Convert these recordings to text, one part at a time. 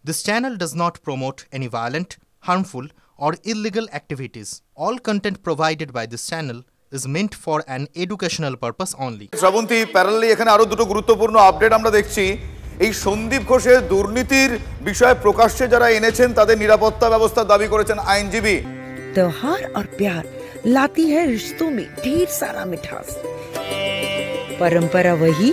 This channel does not promote any violent, harmful, or illegal activities. All content provided by this channel is meant for an educational purpose only. Srabanti, parallelly এখানে আরো দুটো গুরুত্বপূর্ণ update আমরা দেখছি। এই সন্দীপ ঘোষের দুর্নীতির বিষয়ে প্রকাশ্যে যারা এনেছেন তাদের নিরাপত্তা ব্যবস্থা দাবি করেছেন আইনজীবী। त्योहार और प्यार लाती है रिश्तों में ढेर सारा मिठास। परंपरा वही,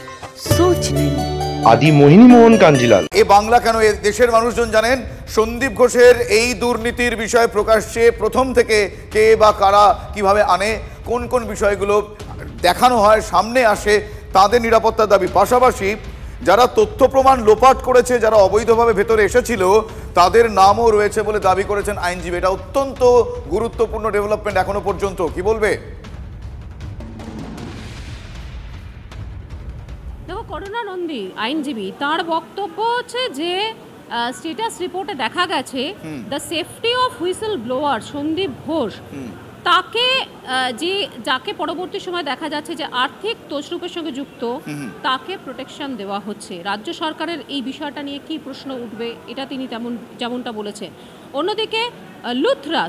सोच नहीं। आदि मोहिनी मोहन कांजीलाल। এ বাংলা কেন এ দেশের মানুষজন জানেন সন্দীপ ঘোষের এই দুর্নীতির বিষয়ে প্রকাশ্যে প্রথম থেকে কে বা কারা কিভাবে আনে, কোন কোন বিষয়গুলো দেখানো হয়, সামনে আসে, তাদের নিরাপত্তার দাবি। পাশাপাশি যারা তথ্য প্রমাণ লোপাট করেছে, যারা অবৈধভাবে ভেতরে এসেছিল, তাদের নামও রয়েছে বলে দাবি করেছেন আইনজীবী। এটা অত্যন্ত গুরুত্বপূর্ণ ডেভেলপমেন্ট এখনো পর্যন্ত। কি বলবে? দেখো, করুণা নন্দী আইনজীবী, তার বক্তব্য হচ্ছে যে স্ট্যাটাস রিপোর্টে দেখা গেছে the safety of whistleblower Sandip Ghosh, তাকে যাকে পরবর্তী সময় দেখা যাচ্ছে যে আর্থিক তছরূপের সঙ্গে যুক্ত, তাকে প্রোটেকশন দেওয়া হচ্ছে। রাজ্য সরকারের এই বিষয়টা নিয়ে কি প্রশ্ন উঠবে, এটা তিনি যেমনটা বলেছেন। অন্যদিকে লুথরা,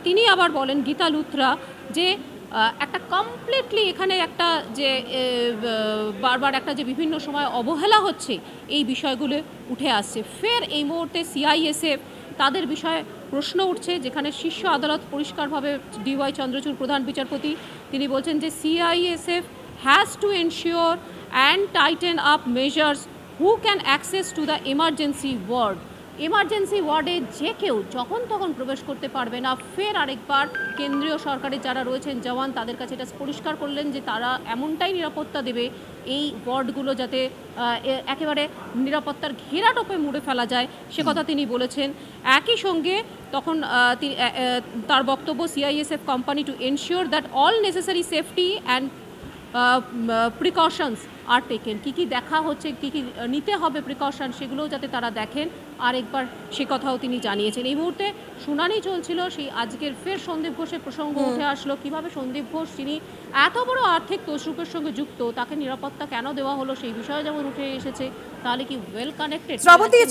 তিনি আবার বলেন, গীতা লুথরা, যে একটা কমপ্লিটলি এখানে একটা যে বারবার একটা যে বিভিন্ন সময় অবহেলা হচ্ছে, এই বিষয়গুলো উঠে আসছে। ফের এই মুহূর্তে সিআইএসএফ, তাদের বিষয়ে প্রশ্ন উঠছে, যেখানে শীর্ষ আদালত পরিষ্কারভাবে ডিওয়াই চন্দ্রচূড় প্রধান বিচারপতি, তিনি বলছেন যে CISF has to ensure and tighten up measures who can access to the emergency ward. Emergency ওয়ার্ডে যে কেউ যখন তখন প্রবেশ করতে পারবে না। ফের আরেকবার কেন্দ্রীয় সরকারের যারা রয়েছেন জওয়ান, তাদের কাছে এটা পরিষ্কার করলেন যে তারা এমনটাই নিরাপত্তা দেবে এই ওয়ার্ডগুলো যাতে একেবারে নিরাপত্তার ঘেরাটোপে মুড়ে ফেলা যায়, সে কথা তিনি বলেছেন। একই সঙ্গে তখন তার বক্তব্য, CISF company to ensure that all necessary safety and precautions are taken. কী কী দেখা হচ্ছে, কী কী নিতে হবে প্রিকশন, সেগুলোও যাতে তারা দেখেন, আরেকবার সে কথাও তিনি জানিয়েছেন। এই মুহূর্তে শুনানি চলছিল, সেই আজকের ফের সন্দীপ ঘোষের প্রসঙ্গ উঠে আসলো। কীভাবে সন্দীপ ঘোষ, তিনি এত বড় আর্থিক তছরূপের সঙ্গে যুক্ত, তাকে নিরাপত্তা কেন দেওয়া হলো, সেই বিষয়ে যেমন উঠে এসেছে। তাহলে কি ওয়েল কানেক্টেড?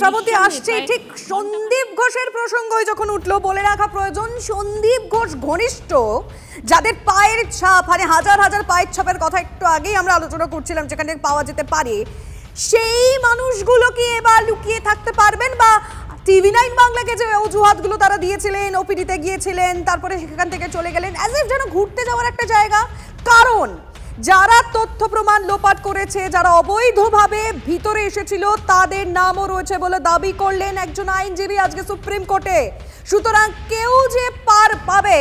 শ্রাবন্তী আসছে, ঠিক সন্দীপ ঘোষের প্রসঙ্গই যখন উঠলো, বলে রাখা প্রয়োজন সন্দীপ ঘোষ ঘনিষ্ঠ যাদের পায়ের ছাপ, মানে হাজার হাজার পায়ের ছাপের কথা একটু আগেই আমরা আলোচনা করছিলাম, যেখানে পাওয়া যেতে পারে, সেই মানুষগুলো কি এবার লুকিয়ে থাকতে পারবেন? বা টিভি9 বাংলাকে যে অজুহাতগুলো তারা দিয়েছিলেন, ওপিডিতে গিয়েছিলেন, তারপরে সেখান থেকে চলে গেলেন, অ্যাজ ইফ যেন ঘুরতে যাওয়ার একটা জায়গা। কারণ যারা তথ্য প্রমাণ লোপাট করেছে, যারা অবৈধভাবে ভিতরে এসেছিল, তাদের নামও রয়েছে বলে দাবি করলেন একজন আইনজীবী আজকে সুপ্রিম কোর্টে। সুতরাং কেউ যে পার পাবে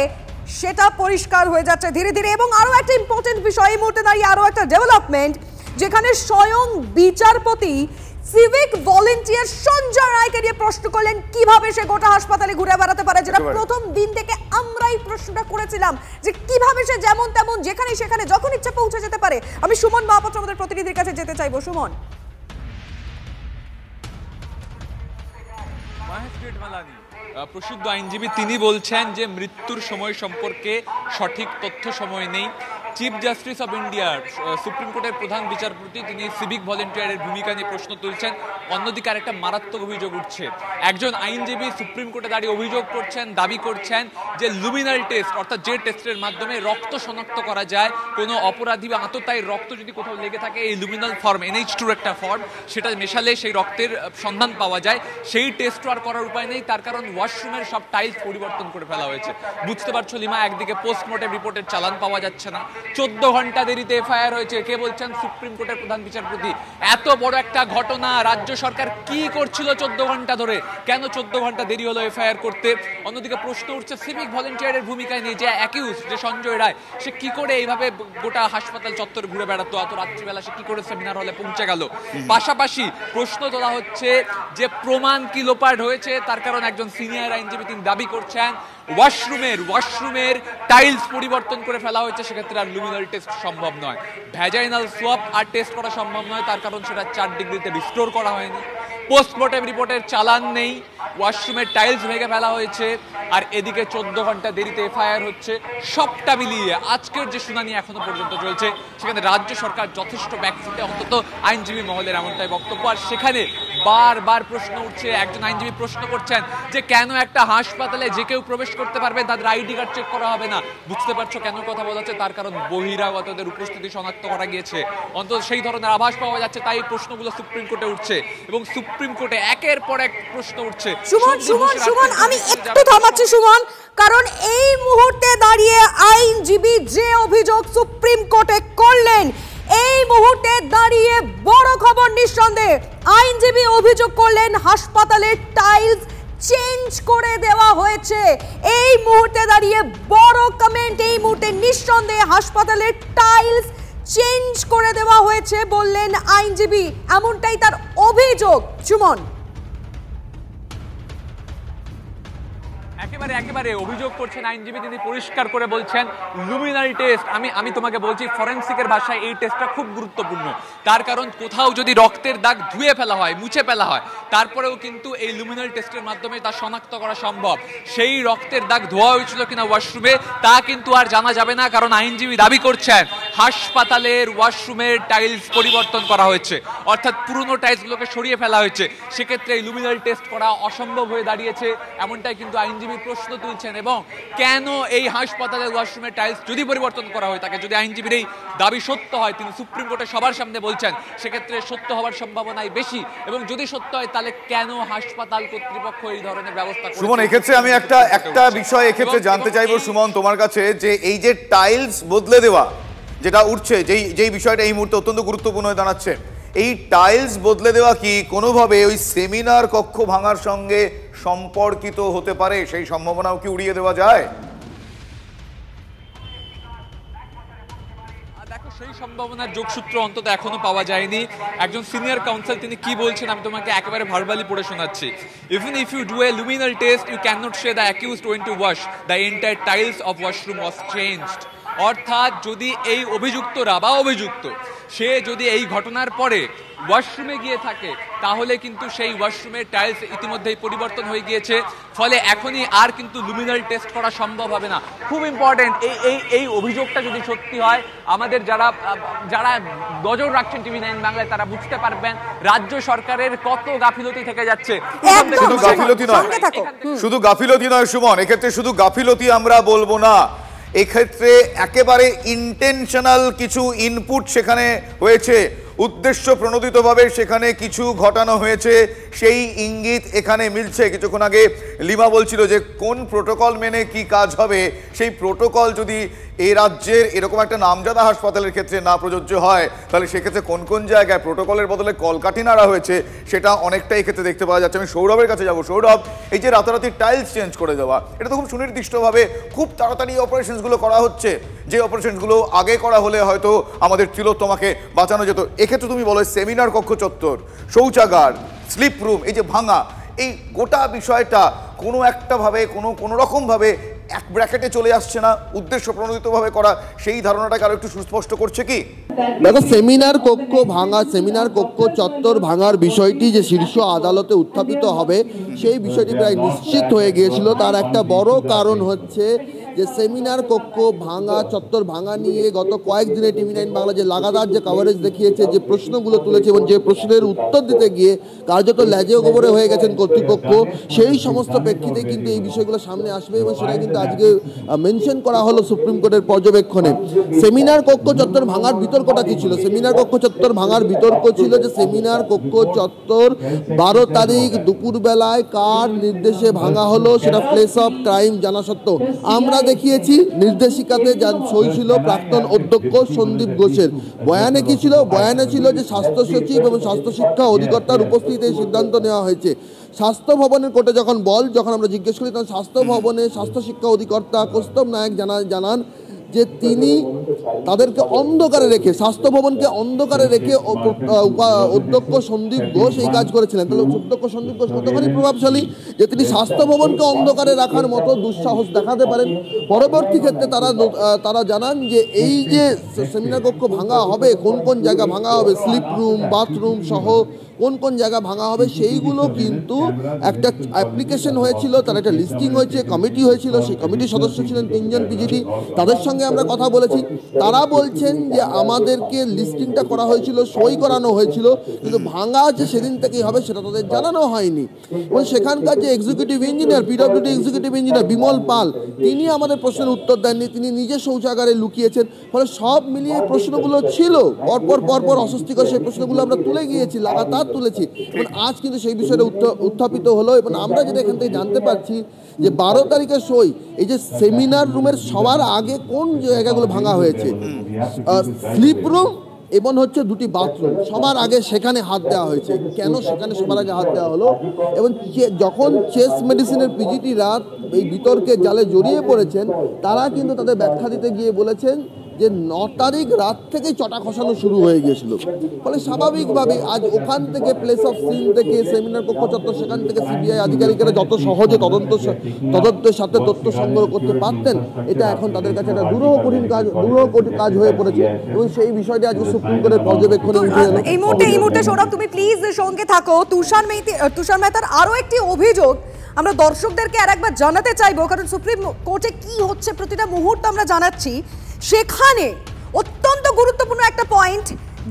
সেটা পরিষ্কার হয়ে যাচ্ছে ধীরে ধীরে। এবং আরো একটা ইম্পর্টেন্ট বিষয়, এই মুহূর্তে দাঁড়িয়ে আরো একটা ডেভেলপমেন্ট, যেখানে স্বয়ং বিচারপতি সিভিক ভলেন্টিয়ার সঞ্জয় রায়কে নিয়ে প্রশ্ন করলেন কিভাবে সে গোটা হাসপাতালে ঘুরে বেড়াতে পারে, যেটা প্রথম দিন থেকে আমরাই প্রশ্নটা করেছিলাম যে কিভাবে সে যেমন তেমন যেখানে সেখানে যখন ইচ্ছা পৌঁছে যেতে পারে। আমি সুমন মহাপাত্র, আমাদের প্রতিনিধির কাছে যেতে চাইবো। সুমন, প্রসিদ্ধ আইনজীবী তিনি বলছেন যে মৃত্যুর সময় সম্পর্কে সঠিক তথ্য সময় নেই। চিফ জাস্টিস অব ইন্ডিয়ার সুপ্রিম কোর্টের প্রধান বিচারপতি তিনি সিভিক ভলেন্টিয়ারের ভূমিকা নিয়ে প্রশ্ন তুলছেন। অন্যদিকে আরেকটা মারাত্মক অভিযোগ উঠছে, একজন আইনজীবী সুপ্রিম কোর্টে দাঁড়িয়ে অভিযোগ করছেন, দাবি করছেন যে লুমিনাল টেস্ট, অর্থাৎ যে টেস্টের মাধ্যমে রক্ত শনাক্ত করা যায় কোনো অপরাধী বা আততায়ীর রক্ত যদি কোথাও লেগে থাকে, এই লুমিনাল ফর্ম, NH2 একটা ফর্ম, সেটা মেশালে সেই রক্তের সন্ধান পাওয়া যায়। সেই টেস্ট আর করার উপায় নেই, তার কারণ ওয়াশরুমের সব টাইলস পরিবর্তন করে ফেলা হয়েছে। বুঝতে পারছো লিমা, একদিকে পোস্টমর্টেম রিপোর্টের চালান পাওয়া যাচ্ছে না, 14 ঘন্টা দেরিতে এফআইআর হয়েছে। কে বলছেন? সুপ্রিম কোর্টের প্রধান বিচারপতি। এত বড় একটা ঘটনা, রাজ্য সরকার কি করছিল 14 ঘন্টা ধরে? কেন 14 ঘন্টা দেরি হলো এফআইআর করতে? অন্যদিকে প্রশ্ন উঠছে সিভিক ভলেন্টিয়ারের ভূমিকায় নিয়ে, যে অ্যাকিউজ, যে সঞ্জয় রায়, সে কি করে এইভাবে গোটা হাসপাতাল চত্বর ঘুরে বেড়াতো, এত রাত্রিবেলা সে কি করে সেমিনার হলে পৌঁছে গেল? পাশাপাশি প্রশ্ন তোলা হচ্ছে যে প্রমাণ কি লোপাট হয়েছে, তার কারণ একজন সিনিয়র আইনজীবী তিনি দাবি করছেন ওয়াশরুমের টাইলস পরিবর্তন করে ফেলা হয়েছে, সেক্ষেত্রে আর লুমিনাল টেস্ট সম্ভব নয়। ভ্যাজাইনাল সোয়াব আর টেস্ট করা সম্ভব নয়, তার কারণ সেটা 4 ডিগ্রিতে রিস্টোর করা হয়নি। পোস্টমর্টেম রিপোর্টের চালান নেই, ওয়াশরুমের টাইলস ভেঙে ফেলা হয়েছে, আর এদিকে 14 ঘন্টা দেরিতে এফআইআর হচ্ছে। সবটা মিলিয়ে আজকের যে শুনানি এখনো পর্যন্ত চলছে, সেখানে রাজ্য সরকার যথেষ্ট ব্যাকফুটে, অন্তত আইনজীবী মহলের এমনটাই বক্তব্য। আর সেখানে বারবার প্রশ্ন উঠছে। একজন আইনজীবী প্রশ্ন করছেন যে কেন একটা হাসপাতালে যে কেউ প্রবেশ করতে পারবে, তাদের আইডি কার্ড চেক করা হবে না। বুঝতে পারছো কেন কথা বলা হচ্ছে? তার কারণ বহিরাগতদের উপস্থিতি শনাক্ত করা গিয়েছে, অন্তত সেই ধরনের আভাস পাওয়া যাচ্ছে, তাই এই প্রশ্নগুলো সুপ্রিম কোর্টে উঠছে এবং সুপ্রিম কোর্টে একের পর এক প্রশ্ন উঠছে। সুমন আমি একটু থামাচ্ছি সুমন, কারণ এই মুহূর্তে দাঁড়িয়ে আইনজীবী যে অভিযোগ সুপ্রিম কোর্টে করলেন, এই মুহূর্তে দাঁড়িয়ে বড় খবর নিঃসন্দেহে আইনজীবী অভিযোগ করলেন হাসপাতালের টাইলস চেঞ্জ করে দেওয়া হয়েছে। এই মুহূর্তে দাঁড়িয়ে বড় কমেন্ট, এই মুহূর্তে নিঃসন্দেহে হাসপাতালের টাইলস চেঞ্জ করে দেওয়া হয়েছে বললেন আইনজীবী, এমনটাই তার অভিযোগ। সুমন, একেবারে অভিযোগ করছেন আইনজীবী, তিনি পরিষ্কার করে বলছেন লুমিনারি টেস্ট। আমি তোমাকে বলছি ফরেনসিকের ভাষায় এই টেস্টটা খুব গুরুত্বপূর্ণ। তার কারণ কোথাও যদি রক্তের দাগ ধুয়ে ফেলা হয়, মুছে ফেলা হয়, তারপরেও কিন্তু এই লুমিনারি টেস্টের মাধ্যমে তা শনাক্ত করা সম্ভব। সেই রক্তের দাগ ধোয়া হয়েছিল কিনা ওয়াশরুমে তা কিন্তু আর জানা যাবে না, কারণ আইনজীবী দাবি করছেন হাসপাতালের ওয়াশরুমের টাইলস পরিবর্তন করা হয়েছে, অর্থাৎ পুরনো টাইলসগুলোকে সরিয়ে ফেলা হয়েছে। সেক্ষেত্রে এই লুমিনারি টেস্ট করা অসম্ভব হয়ে দাঁড়িয়েছে, এমনটাই কিন্তু আইনজীবী প্রশ্ন তুলছেন। এবং কেন এই হাসপাতালের ওয়াশরুমের টাইলস যদি পরিবর্তন করা হয় থাকে, যদি আইনজীবীর এই দাবি সত্য হয়, তিনি সুপ্রিম কোর্টে সবার সামনে বলছেন, সেক্ষেত্রে সত্য হওয়ার সম্ভাবনাই বেশি। এবং যদি সত্য হয় তাহলে কেন হাসপাতাল কর্তৃপক্ষ এই ধরনের ব্যবস্থা করে? সুমন, এক্ষেত্রে আমি একটা বিষয় এক্ষেত্রে জানতে চাইবো সুমন তোমার কাছে, যে এই যে টাইলস বদলে দেওয়া যেটা উঠছে, যেই বিষয়টা এই মুহূর্তে অত্যন্ত গুরুত্বপূর্ণ হয়ে দাঁড়াচ্ছে, এই টাইলস বদলে দেওয়া কি কোনোভাবে ওই সেমিনার কক্ষ ভাঙার সঙ্গে সম্পর্কিত হতে পারে? সেই সম্ভাবনাও কি উড়িয়ে দেওয়া যায়? দেখো, সেই সম্ভাবনার যোগসূত্র অন্তত এখনো পাওয়া যায়নি। একজন সিনিয়র কাউন্সিল তিনি কি বলছেন আমি তোমাকে একেবারে ভার্বালি পড়ে শোনাচ্ছি। Even if you do a luminal test, you cannot say the accused went to wash. The entire tiles of washroom was changed. অর্থাৎ যদি এই অভিযুক্তরা বা অভিযুক্ত সে যদি এই ঘটনার পরে ওয়াশরুমে গিয়ে থাকে, তাহলে কিন্তু সেই ওয়াশরুমের টাইলস ইতিমধ্যেই পরিবর্তন হয়ে গিয়েছে, ফলে এখনই আর কিন্তু লুমিনারি টেস্ট করা সম্ভব হবে না। খুব ইম্পর্টেন্ট, এই অভিযোগটা যদি সত্যি হয়, আমাদের যারা নজর রাখছেন TV9 বাংলায় তারা বুঝতে পারবেন রাজ্য সরকারের কত গাফিলতি থেকে যাচ্ছে। শুধু গাফিলতি নয় সুমন, এক্ষেত্রে শুধু গাফিলতি আমরা বলবো না, এক্ষেত্রে একেবারে ইন্টেনশনাল কিছু ইনপুট সেখানে হয়েছে, উদ্দেশ্য প্রণোদিতভাবে সেখানে কিছু ঘটানো হয়েছে, সেই ইঙ্গিত এখানে মিলছে। কিছুক্ষণ আগে লিমা বলছিল যে কোন প্রোটোকল মেনে কি কাজ হবে, সেই প্রোটোকল যদি এই রাজ্যের এরকম একটা নামজাদা হাসপাতালের ক্ষেত্রে না প্রযোজ্য হয়, তাহলে সেক্ষেত্রে কোন কোন জায়গায় প্রোটোকলের বদলে কলকাঠি নাড়া হয়েছে সেটা অনেকটাই এক্ষেত্রে দেখতে পাওয়া যাচ্ছে। আমি সৌরভের কাছে যাব। সৌরভ, এই যে রাতারাতি টাইলস চেঞ্জ করে দেওয়া, এটা তো খুব সুনির্দিষ্টভাবে খুব তাড়াতাড়ি অপারেশনসগুলো করা হচ্ছে, যে অপারেশনসগুলো আগে করা হলে হয়তো আমাদের তিলোত্তমাকে বাঁচানো যেত। এক্ষেত্রে তুমি বলো সেমিনার কক্ষ চত্বর, শৌচাগার, স্লিপ রুম, এই যে ভাঙা, এই গোটা বিষয়টা কোনো একটা ভাবে কোনো রকম ভাবে এক ব্র্যাকেটে চলে আসছে না, উদ্দেশ্য প্রণোদিতভাবে করা, সেই ধারণাটাকে আরো একটু সুস্পষ্ট করছে কি? দেখো, সেমিনার কক্ষ ভাঙা, সেমিনার কক্ষ চত্বর ভাঙার বিষয়টি যে শীর্ষ আদালতে উত্থাপিত হবে সেই বিষয়টি প্রায় নিশ্চিত হয়ে গিয়েছিল। তার একটা বড় কারণ হচ্ছে যে সেমিনার কক্ষ ভাঙা, চত্বর ভাঙা নিয়ে গত কয়েকদিনে TV9 বাংলা যে লাগাতার যে কভারেজ দেখিয়েছে, যে প্রশ্নগুলো তুলেছে এবং যে প্রশ্নের উত্তর দিতে গিয়ে কার্যত ল্যাজে গোবরে হয়ে গেছেন কর্তৃপক্ষ, সেই সমস্ত প্রেক্ষিতে কিন্তু এই বিষয়গুলো সামনে আসবে এবং সেটা কিন্তু আজকে মেনশন করা হলো সুপ্রিম কোর্টের পর্যবেক্ষণে। সেমিনার কক্ষ চত্বর ভাঙার বিতর্কটা কি ছিল? সেমিনার কক্ষ চত্বর ভাঙার বিতর্ক ছিল যে সেমিনার কক্ষ চত্বর 12 তারিখ দুপুরবেলায় কার নির্দেশে ভাঙা হলো সেটা প্লেস অফ ক্রাইম জানা সত্ত্বেও আমরা দেখিয়েছি নির্দেশিকাতে সই ছিল প্রাক্তন অধ্যক্ষ সন্দীপ ঘোষের। বয়ানে কি ছিল? বয়ানে ছিল যে স্বাস্থ্য সচিব এবং স্বাস্থ্য শিক্ষা অধিকর্তার উপস্থিতিতে সিদ্ধান্ত নেওয়া হয়েছে। স্বাস্থ্য ভবনের কোর্টে যখন আমরা জিজ্ঞেস করি, তখন স্বাস্থ্য ভবনে স্বাস্থ্য শিক্ষা অধিকর্তা কৌস্তব নায়ক জানান যে তিনি তাদেরকে অন্ধকারে রেখে, স্বাস্থ্য ভবনকে অন্ধকারে রেখে অধ্যক্ষ সন্দীপ ঘোষ এই কাজ করেছিলেন। তাহলে অধ্যক্ষ সন্দীপ ঘোষ কতখানি প্রভাবশালী যে তিনি স্বাস্থ্য ভবনকে অন্ধকারে রাখার মতো দুঃসাহস দেখাতে পারেন। পরবর্তী ক্ষেত্রে তারা জানান যে এই যে সেমিনার কক্ষ ভাঙা হবে, কোন কোন জায়গা ভাঙা হবে, স্লিপ রুম, বাথরুম সহ কোন কোন জায়গা ভাঙা হবে সেইগুলো কিন্তু একটা অ্যাপ্লিকেশন হয়েছিল, তার একটা লিস্টিং হয়েছে, কমিটি হয়েছিল, সেই কমিটির সদস্য ছিলেন 3 জন পিজিটি, তাদের সঙ্গে আমরা কথা বলেছি। তারা বলছেন যে আমাদেরকে লিস্টিংটা করা হয়েছিল, সই করানো হয়েছিল, কিন্তু ভাঙা যে সেদিন থেকেই হবে সেটা তাদের জানানো হয়নি। এবং সেখানকার যে executive engineer, PWD executive engineer Bimal Pal, তিনি আমাদের প্রশ্নের উত্তর দেননি, তিনি নিজে শৌচাগারে লুকিয়েছেন। ফলে সব মিলিয়ে প্রশ্নগুলো ছিল পরপর অস্বস্তিকর, সেই প্রশ্নগুলো আমরা তুলে গিয়েছি, লাগাতার তুলেছি, এবং আজ কিন্তু সেই বিষয়টা উত্থাপিত হলো। এবং আমরা যেটা এখান থেকে জানতে পারছি যে 12 তারিখে সই, এই যে সেমিনার রুমের সবার আগে কোন জায়গাগুলো ভাঙা হয়েছে, স্লিপ রুম এবং হচ্ছে 2টি বাথরুম, সবার আগে সেখানে হাত দেওয়া হয়েছে। কেন সেখানে সবার আগে হাত দেওয়া হলো? এবং যখন চেস্ট মেডিসিনের পিজিটিরা এই বিতর্কে জালে জড়িয়ে পড়েছেন, তারা কিন্তু তাদের ব্যাখ্যা দিতে গিয়ে বলেছেন যে 9 তারিখ রাত থেকেই চটা খসানো শুরু হয়ে গিয়েছিল। ফলে স্বাভাবিকভাবে আজ ওখান থেকে প্লেস অফ সিন থেকে সেমিনার কক্ষ চত্বর, সেখান থেকে সিবিআই আধিকারিকেরা যত সহজে তদন্তের সাথে তথ্য সংগ্রহ করতে পারতেন, এটা এখন তাদের কাছে একটা দুরূহ কাজ হয়ে পড়েছে। এবং সেই বিষয়টি আজকে সুপ্রিম কোর্টের পর্যবেক্ষণে উঠে এলো। এই মুহূর্তে সৌরভ তুমি প্লিজ সঙ্গে থাকো। তুষার মেহতার আরো একটি অভিযোগ আমরা দর্শকদেরকে আরেকবার জানাতে চাইবো, কারণ সুপ্রিম কোর্টে কি হচ্ছে প্রতিটা মুহূর্ত আমরা জানাচ্ছি। সেখানে অত্যন্ত গুরুত্বপূর্ণ একটা পয়েন্ট,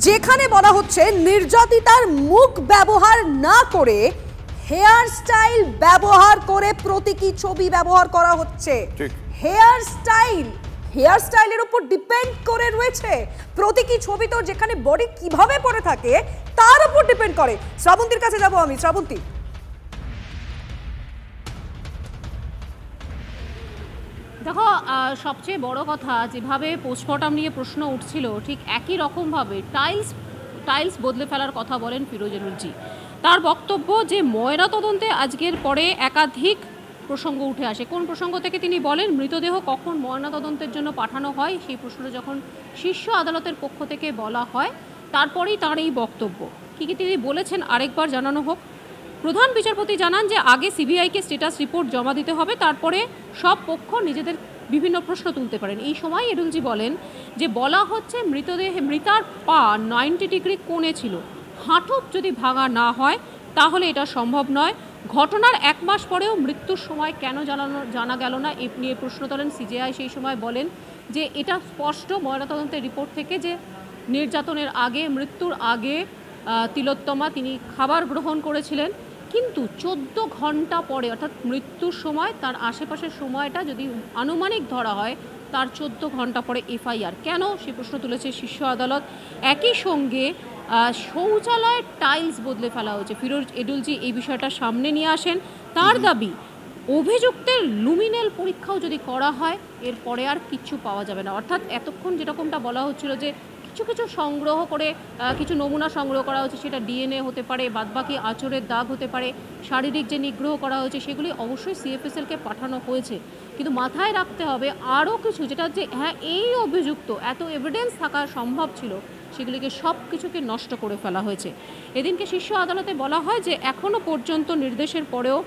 যেখানে বলা হচ্ছে নির্যাতিতার মুখ ব্যবহার না করে হেয়ার স্টাইল ব্যবহার করে প্রতীকী ছবি ব্যবহার করা হচ্ছে। হেয়ার স্টাইলের উপর ডিপেন্ড করে রয়েছে প্রতীকী ছবি, তো যেখানে বডি কিভাবে পড়ে থাকে তার উপর ডিপেন্ড করে। শ্রাবন্তীর কাছে যাব আমি। শ্রাবন্তী, দেখো, সবচেয়ে বড় কথা, যেভাবে পোস্টমর্টম নিয়ে প্রশ্ন উঠছিল ঠিক একই রকমভাবে টাইলস বদলে ফেলার কথা বলেন ফিরোজ এডুলজি। তার বক্তব্য যে ময়নাতদন্তে আজকের পরে একাধিক প্রসঙ্গ উঠে আসে। কোন প্রসঙ্গ থেকে তিনি বলেন, মৃতদেহ কখন ময়নাতদন্তের জন্য পাঠানো হয় সেই প্রশ্নটা যখন শীর্ষ আদালতের পক্ষ থেকে বলা হয়, তারপরেই তার এই বক্তব্য। কী কী তিনি বলেছেন আরেকবার জানানো হোক। প্রধান বিচারপতি জানান যে আগে সিবিআইকে স্ট্যাটাস রিপোর্ট জমা দিতে হবে, তারপরে সব পক্ষ নিজেদের বিভিন্ন প্রশ্ন তুলতে পারেন। এই সময় এডুলজি বলেন যে বলা হচ্ছে মৃতার পা 90 ডিগ্রি কোণে ছিল, হাঁটু যদি ভাঙা না হয় তাহলে এটা সম্ভব নয়। ঘটনার 1 মাস পরেও মৃত্যুর সময় কেন জানা গেল না, এ নিয়ে প্রশ্ন তোলেন সিজেআই। সেই সময় বলেন যে এটা স্পষ্ট ময়নাতদন্তের রিপোর্ট থেকে যে নির্যাতনের আগে, মৃত্যুর আগে তিলোত্তমা তিনি খাবার গ্রহণ করেছিলেন, কিন্তু 14 ঘন্টা পরে অর্থাৎ মৃত্যুর সময় তার আশেপাশের সময়টা যদি আনুমানিক ধরা হয়, তার 14 ঘন্টা পরে এফআইআর কেন, সে প্রশ্ন তুলেছে শীর্ষ আদালত। একই সঙ্গে শৌচালয়ের টাইলস বদলে ফেলা হয়েছে। ফিরোজ এডুলজি এই বিষয়টা সামনে নিয়ে আসেন। তার দাবি, অভিযুক্তের লুমিনাল পরীক্ষাও যদি করা হয় এরপরে আর কিচ্ছু পাওয়া যাবে না। অর্থাৎ এতক্ষণ যেরকমটা বলা হচ্ছিল যে কিছু সংগ্রহ করে কিছু নমুনা সংগ্রহ করা হচ্ছে, সেটা ডিএনএ হতে পারে, বাদবাকি আঁচড়ের দাগ হতে পারে, শারীরিক যে নিগ্রহ করা হয়েছে সেগুলি অবশ্যই সিএফএসএলকে পাঠানো হয়েছে, কিন্তু মাথায় রাখতে হবে আরও কিছু, যেটা যে হ্যাঁ এই অভিযুক্ত এত এভিডেন্স থাকা সম্ভব ছিল, সেগুলিকে সব কিছুকে নষ্ট করে ফেলা হয়েছে। এদিনকে শীর্ষ আদালতে বলা হয় যে এখনও পর্যন্ত নির্দেশের পরেও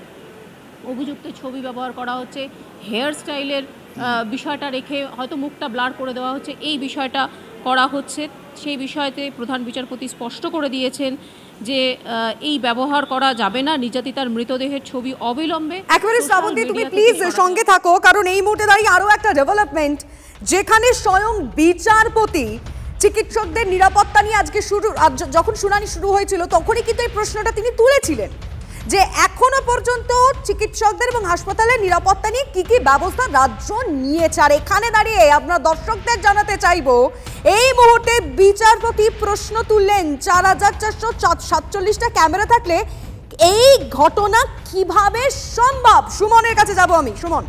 অভিযুক্তের ছবি ব্যবহার করা হচ্ছে, হেয়ার স্টাইলের বিষয়টা রেখে হয়তো মুখটা ব্লার করে দেওয়া হচ্ছে, এই বিষয়টা করা হচ্ছে। সেই বিষয়তে প্রধান বিচারপতি স্পষ্ট করে দিয়েছেন যে এই ব্যবহার করা যাবে না, নির্যাতিতার মৃতদেহের ছবি অবিলম্বে। একেবারে শ্রাবন্তী, তুমি প্লিজ সঙ্গে থাকো, কারণ এই মুহূর্তে দাঁড়িয়ে আরও একটা ডেভেলপমেন্ট, যেখানে স্বয়ং বিচারপতি চিকিৎসকদের নিরাপত্তা নিয়ে আজকে যখন শুনানি শুরু হয়েছিল তখনই কিন্তু এই প্রশ্নটা তিনি তুলেছিলেন যে এখনো পর্যন্ত চিকিৎসকদের এবং হাসপাতালের নিরাপত্তা নিয়ে কি কি ব্যবস্থা রাজ্য নিয়েছে। আর এখানে দাঁড়িয়ে আমরা দর্শকদের জানাতে চাইবো, এই মুহূর্তে বিচারপতি প্রশ্ন তুললেন 4447টা ক্যামেরা থাকলে এই ঘটনা কিভাবে সম্ভব। সুমনের কাছে যাব আমি। সুমন,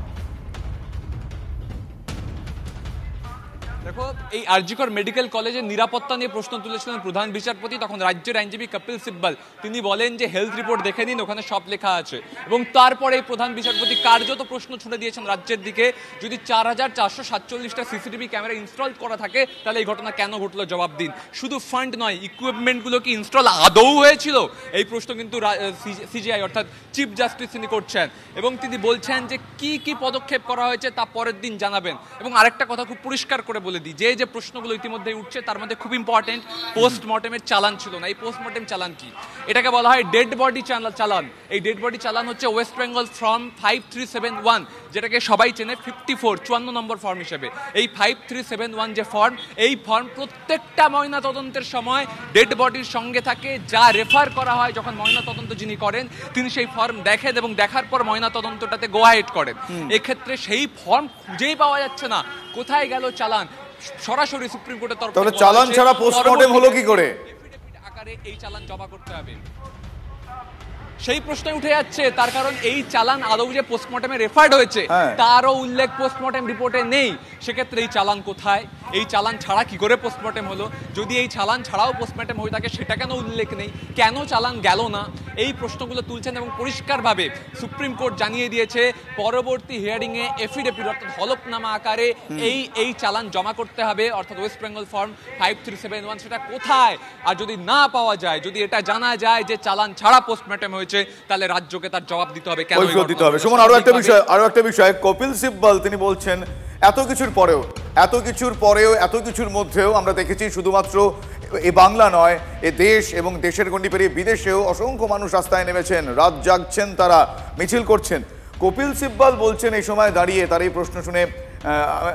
দেখো, এই আরজিকর মেডিকেল কলেজের নিরাপত্তা নিয়ে প্রশ্ন তুলেছিলেন প্রধান বিচারপতি, তখন রাজ্যের আইনজীবী কপিল সিব্বল তিনি বলেন যে হেলথ রিপোর্ট দেখে নিন, ওখানে সব লেখা আছে। এবং তারপরে প্রধান বিচারপতি কার্যত প্রশ্ন ছুড়ে দিয়েছেন রাজ্যের দিকে, যদি 4447টা সিসিটিভি ক্যামেরা ইনস্টল করা থাকে তাহলে এই ঘটনা কেন ঘটলো জবাব দিন। শুধু ফান্ড নয়, ইকুইপমেন্টগুলো কি ইনস্টল আদৌ হয়েছিল, এই প্রশ্ন কিন্তু সিজিআই অর্থাৎ চিফ জাস্টিস তিনি করছেন। এবং তিনি বলছেন যে কি কি পদক্ষেপ করা হয়েছে তা পরের দিন জানাবেন। এবং আরেকটা কথা খুব পরিষ্কার করে বলে নন্দী, যে প্রশ্নগুলো ইতিমধ্যে উঠছে তার মধ্যে খুব ইম্পর্টেন্ট পোস্টমর্টেমের চালান ছিল না। এই পোস্টমর্টেম চালান কি? এটাকে বলা হয় ডেড বডি চালান। এই ডেড বডি চালান হচ্ছে ওয়েস্ট বেঙ্গল ফর্ম 5371, যেটাকে সবাই চেনে 54 নম্বর ফর্ম হিসেবে। এই 5371 যে ফর্ম, এই ফর্ম প্রত্যেকটা ময়না তদন্তের সময় ডেড বডির সঙ্গে থাকে, যা রেফার করা হয় যখন ময়না তদন্ত যিনি করেন তিনি সেই ফর্ম দেখেন এবং দেখার পর ময়না তদন্তটাতে গো আহেড করেন। এক্ষেত্রে সেই ফর্ম খুঁজেই পাওয়া যাচ্ছে না, কোথায় গেল চালান? সরাসরি সুপ্রিম কোর্টের তরফ থেকে চালান ছাড়া পোস্টমর্টেম হলো কি করে? আকারে এই চালান জমা করতে হবে, সেই প্রশ্ন উঠে যাচ্ছে। তার কারণ এই চালান আদৌ যে পোস্টমর্টেমে রেফার্ড হয়েছে তারও উল্লেখ পোস্টমর্টেম রিপোর্টে নেই। সেক্ষেত্রে এই চালান কোথায়? এই চালান ছাড়া কি করে পোস্টমর্টেম হলো? যদি এই চালান ছাড়াও পোস্টমর্টেম হয়ে থাকে সেটা কেন উল্লেখ নেই? কেন চালান গেল না? এই প্রশ্নগুলো তুলছেন এবং পরিষ্কারভাবে সুপ্রিম কোর্ট জানিয়ে দিয়েছে পরবর্তী হিয়ারিংয়ে এফিডেভিট অর্থাৎ হলফনামা আকারে এই চালান জমা করতে হবে, অর্থাৎ ওয়েস্ট বেঙ্গল ফর্ম 5371 সেটা কোথায়? আর যদি না পাওয়া যায়, যদি এটা জানা যায় যে চালান ছাড়া পোস্টমর্টেম হয়েছে, তাহলে রাজ্যকে তার জবাব দিতে হবে, কেন দিতে হবে। সুমন, আরো একটা বিষয় কপিল সিব্বল তিনি বলছেন এত কিছুর পরেও এত কিছুর মধ্যেও আমরা দেখেছি শুধুমাত্র এ বাংলা নয়, এ দেশ এবং দেশের গণ্ডি পেরিয়ে বিদেশেও অসংখ্য মানুষ রাস্তায় নেমেছেন, রাত জাগছেন, তারা মিছিল করছেন। কপিল সিব্বল বলছেন এই সময় দাঁড়িয়ে, তার এই প্রশ্ন শুনে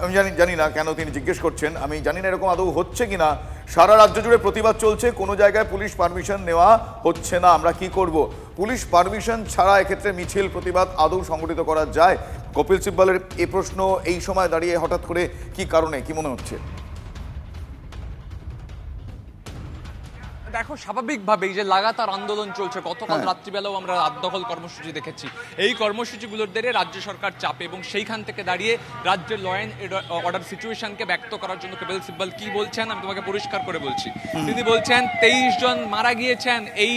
আমি জানি না কেন তিনি জিজ্ঞেস করছেন, আমি জানি না এরকম আদৌ হচ্ছে কিনা। সারা রাজ্য জুড়ে প্রতিবাদ চলছে, কোনো জায়গায় পুলিশ পারমিশন নেওয়া হচ্ছে না, আমরা কি করব? পুলিশ পারমিশন ছাড়া এক্ষেত্রে মিছিল প্রতিবাদ আদৌ সংগঠিত করা যায়? কপিল সিব্বলের এই প্রশ্ন এই সময় দাঁড়িয়ে হঠাৎ করে কি কারণে, কি মনে হচ্ছে? দেখো, স্বাভাবিকভাবেই যে লাগাতার আন্দোলন চলছে, গতকাল রাত্রিবেলাও আমরা রাত দখল কর্মসূচি দেখেছি। এই কর্মসূচিগুলোর দ্বারা রাজ্য সরকার চাপে এবং সেইখান থেকে দাঁড়িয়ে রাজ্যের ল অ্যান্ড অর্ডার সিচুয়েশনকে ব্যক্ত করার জন্য কপিল সিব্বল কি বলছেন আমি তোমাকে পরিষ্কার করে বলছি। তিনি বলছেন 23 জন মারা গিয়েছেন এই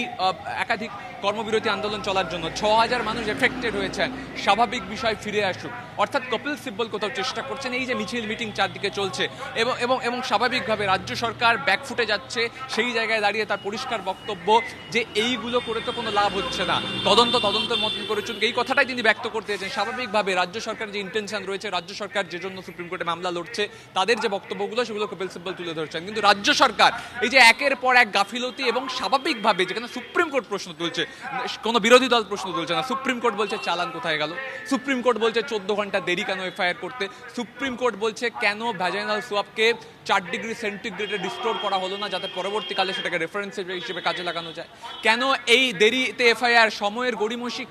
একাধিক কর্মবিরতি আন্দোলন চলার জন্য, 6000 মানুষ এফেক্টেড হয়েছেন, স্বাভাবিক বিষয় ফিরে আসুক। অর্থাৎ কপিল সিব্বল কোথাও চেষ্টা করছেন এই যে মিছিল মিটিং চারদিকে চলছে এবং স্বাভাবিকভাবে রাজ্য সরকার ব্যাকফুটে যাচ্ছে, সেই জায়গায় দাঁড়িয়ে তার পরিষ্কার বক্তব্য যে এইগুলো করে তো কোনো লাভ হচ্ছে না, তদন্তের মতন করে চলুক, এই কথাটাই তিনি ব্যক্ত করতে চেয়েছেন। স্বাভাবিকভাবে রাজ্য সরকারের যে ইন্টেনশন রয়েছে, রাজ্য সরকার যে জন্য সুপ্রিম কোর্টে মামলা লড়ছে, তাদের যে বক্তব্যগুলো সেগুলো কপিল সিব্বল তুলে ধরছেন। কিন্তু রাজ্য সরকার এই যে একের পর এক গাফিলতি এবং স্বাভাবিকভাবে যেখানে সুপ্রিম কোর্ট প্রশ্ন তুলছে, কোনো বিরোধী দল প্রশ্ন তুলছে না, সুপ্রিম কোর্ট বলছে চালান কোথায় গেল, সুপ্রিম কোর্ট বলছে 14 ঘন্টা দেরি কেন এফআইআর করতে, সুপ্রিম কোর্ট বলছে কেন ভ্যাজাইনাল সোয়াবকে 4 ডিগ্রি সেন্টিগ্রেডে ডিস্টোর করা হলো না যাতে পরবর্তীকালে সেটাকে রেফারেন্স হিসেবে কাজে লাগানো যায়, কেন এই দেরিতে এফআইআর, সময়ের গড়িমসি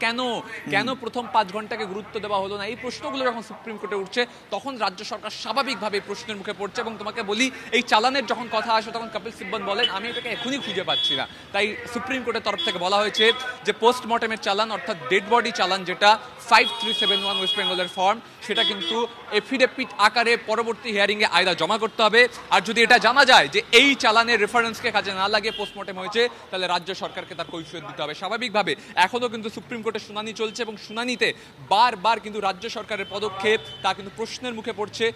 কেন প্রথম 5 ঘন্টাকে গুরুত্ব দেওয়া হলো না। এই প্রশ্নগুলো যখন সুপ্রিম কোর্টে উঠছে তখন রাজ্য সরকার স্বাভাবিকভাবে প্রশ্নের মুখে পড়ছে। এবং তোমাকে বলি, এই চালানের যখন কথা আসে তখন কপিল সিব্বল বলেন আমি এটাকে এখনই খুঁজে পাচ্ছি না। তাই সুপ্রিম কোর্টের তরফ থেকে বলা হয়েছে যে পোস্টমর্টেমের চালান অর্থাৎ ডেড বডি চালান যেটা 5371 ওয়েস্ট বেঙ্গলের ফর্ম, সেটা কিন্তু এফিডেভিট আকারে পরবর্তী হিয়ারিংয়ে আয়দা জমা করতে হবে। আর যদি এটা জানা যায় যে এই চালানের রেফারেন্সকে কাজে না লাগিয়ে পোস্টমর্টেম হয়েছে, তাহলে রাজ্য সরকারকে তার কৈফিয়ত দিতে হবে। স্বাভাবিকভাবে এখনো কিন্তু সুপ্রিম কোর্টে শুনানি চলছে এবং শুনানিতে বারবার কিন্তু রাজ্য সরকারের পদক্ষেপ তা কিন্তু প্রশ্নের মুখে পড়ছে।